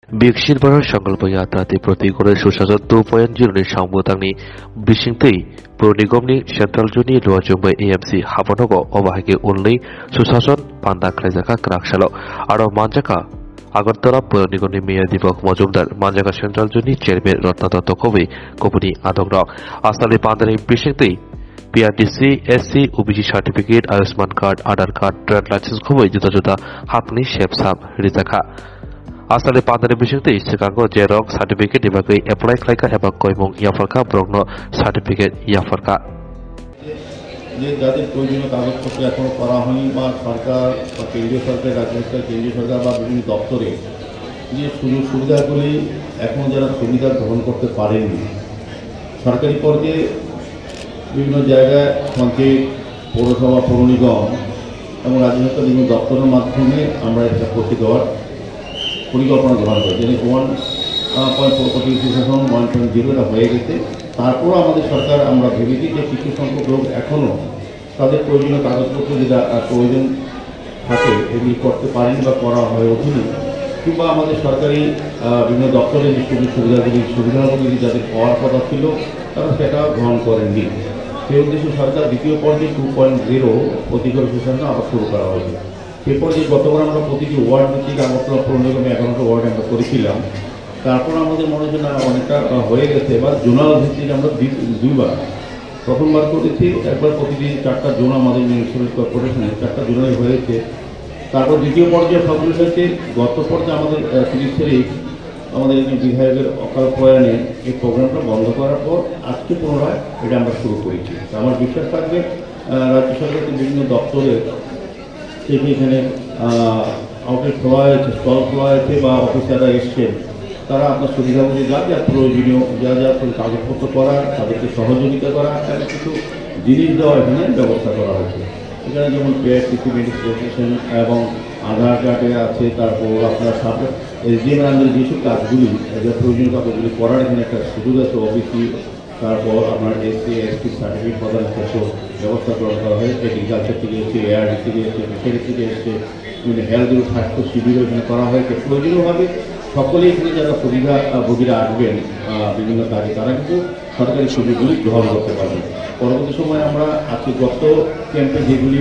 Biksin Barar Sangalpa Yatrati Protigore Susasan 2.0 ni Sambutangni Bisingtei Prodigomni Central Juni Luajumbai AMC Hapanogo Obahake only Susasan Panda Krajaka Krakshalo Aro Manjaka Agartala Prodigoni Meya Dipok Mojumdar Manjaka Central Juni Chairman Ratnadatta Kobe Kopuni Adongra Asali Pandani Bisingtei PRTC SC OBC Certificate Ayushman Card Aadhaar Card Trade License Khoboi Juta Juta Hapni Shepsam Rizakha Asale Pandani Bisingtei Chicago Xerox Certificate Dibagai Apply Klaika Eba Koimong Yafarka Brogno Certificate Yafarka যে যাদের প্রয়োজনীয় কাগজপত্র এখনো করা হয়নি বা সরকার বা কেন্দ্রীয় সরকার রাজ্য সরকার কেন্দ্রীয় সরকার বা বিভিন্ন দপ্তরে যে সুযোগ সুবিধাগুলি এখনও যারা সুবিধা গ্রহণ করতে পারেননি সরকারি পর্যায়ে বিভিন্ন জায়গায় পঞ্চায়েত পৌরসভা পৌর নিগম এবং রাজ্য সরকার বিভিন্ন দপ্তরের মাধ্যমে আমরা এটা করতে দেওয়ার পরিকল্পনা গ্রহণ করি যেন 1.4 কোটি সুশাসন 1.0 এটা হয়ে গেছে। তারপরও আমাদের সরকার আমরা ভেবেছি যে কিছু সংখ্যক লোক এখনও তাদের প্রয়োজনীয় কাগজপত্র যেটা প্রয়োজন থাকে এগুলি করতে পারেনি বা করা হয়ে ওঠেনি কিংবা আমাদের সরকারি বিভিন্ন দপ্তরের যে সুবিধাগুলি যাদের পাওয়ার কথা ছিল তারা সেটা গ্রহণ করেননি। সেই উদ্দেশ্যে সরকার দ্বিতীয় পর্যায়ে 2.0 প্রতিকূল সুশাসন আবার শুরু করা হয়েছে। এরপর যে গতবার আমরা প্রতিটি ওয়ার্ড ভিত্তিক আগরতলা পৌর নিগমে 11টা ওয়ার্ড আমরা করেছিলাম তারপর আমাদের মনে হয় অনেকটা হয়ে গেছে। এবার জোনাল ভিত্তিক আমরা দুইবার প্রথমবার করেছি একবার প্রতিদিন 4টা জোন আমাদের মিউনিসিপ্যাল কর্পোরেশনে 4টা জোনাল হয়েছে। তারপর দ্বিতীয় পর্যায়ে সবগুলো হয়েছে গত পর্যায়ে আমাদের 30 তারিখ আমাদের বিধায়কের অকাল প্রয়াণে এই প্রোগ্রামটা বন্ধ করার পর আজকে পুনরায় এটা আমরা শুরু করেছি। আমার বিশ্বাস থাকবে রাজ্য সরকারের বিভিন্ন দপ্তরে থেকে এখানে আউটলেট খোলা হয়েছে স্টল খোলা হয়েছে বা অফিসাররা এসছেন তারা আপনার সুবিধাগুলি যা যা প্রয়োজনীয় যা যা কাগজপত্র করা তাদেরকে সহযোগিতা করা এবং কিছু জিনিস দেওয়া এখানে ব্যবস্থা করা হয়েছে। এখানে যেমন PRTC রেজিস্ট্রেশন এবং আধার কার্ডে আছে তারপর আপনার সাথে SDM আন্ডার যেসব কাজগুলি যা প্রয়োজনীয় কাগজগুলি করার এখানে একটা সুযোগ আছে OBC তারপর আপনার SC ST সার্টিফিকেট প্রদান কিছু ব্যবস্থা গ্রহণ করা হয়। এগ্রিকালচার থেকে এসছে ARD থেকে এসছে ফিশারি থেকে এসছে বিভিন্ন হেলথ স্বাস্থ্য শিবিরও এখানে করা হয়েছে। প্রয়োজনীয়ভাবে সকলেই এখানে যারা সুবিধাভোগীরা আসবেন বিভিন্ন কাজে তারা কিন্তু সরকারি সুবিধাগুলি গ্রহণ করতে পারবেন। পরবর্তী সময়ে আমরা আজকে গত ক্যাম্পে যেগুলি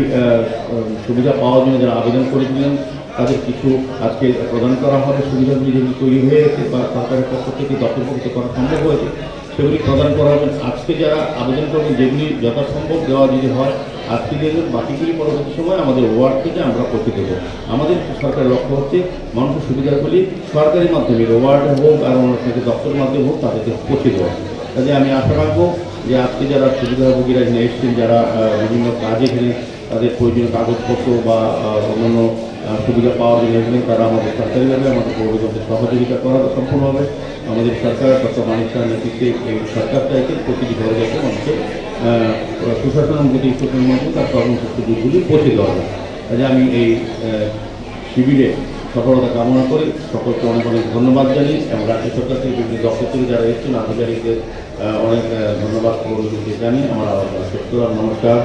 সুবিধা পাওয়ার জন্য যারা আবেদন করেছিলেন তাদের কিছু আজকে প্রদান করা হবে। সুবিধাগুলি যেগুলি তৈরি হয়ে গেছে বা সরকারের পক্ষ থেকে দপ্তর পক্ষ করা সম্ভব হয়েছে সেগুলি প্রদান করা হবে। আজকে যারা আবেদন করবেন যেগুলি যথাসম্ভব দেওয়া যদি হয় আজকে দেখবেন বাকিগুলি পরবর্তী সময় আমাদের ওয়ার্ড থেকে আমরা করতে দেবো। আমাদের সরকারের লক্ষ্য হচ্ছে মানুষের সুবিধাগুলি সরকারি মাধ্যমে ওয়ার্ডে হোক আর অন্য থেকে দপ্তরের মাধ্যমে হোক তাদেরকে পৌঁছে দেওয়া। কাজে আমি আশা রাখবো যে আজকে যারা সুবিধাভোগীরা এখানে এসছেন যারা বিভিন্ন কাজে এখানে তাদের প্রয়োজনীয় কাগজপত্র বা অন্যান্য সুবিধা পাওয়ার জন্য এখানে তারা আমাদের সরকারিভাবে আমাদের পৌরগণের সহযোগিতা করা সম্পূর্ণভাবে আমাদের সরকার ডক্টর মানিক শাহের নেতৃত্বে এই সরকার চাইছে প্রতিটি ঘরে যাতে মানুষের সুশাসনের প্রতি সুশাসনের মধ্যে তার কর্মসূচি দিকগুলি পৌঁছে দেওয়া যায়। কাজে আমি এই শিবিরে সফলতা কামনা করি। সকলকে অনেক অনেক ধন্যবাদ জানিয়ে এবং রাজ্য সরকার থেকে বিভিন্ন দপ্তর থেকে যারা এসছেন আধিকারিকদের অনেক ধন্যবাদ জানিয়ে আমার আবার নমস্কার।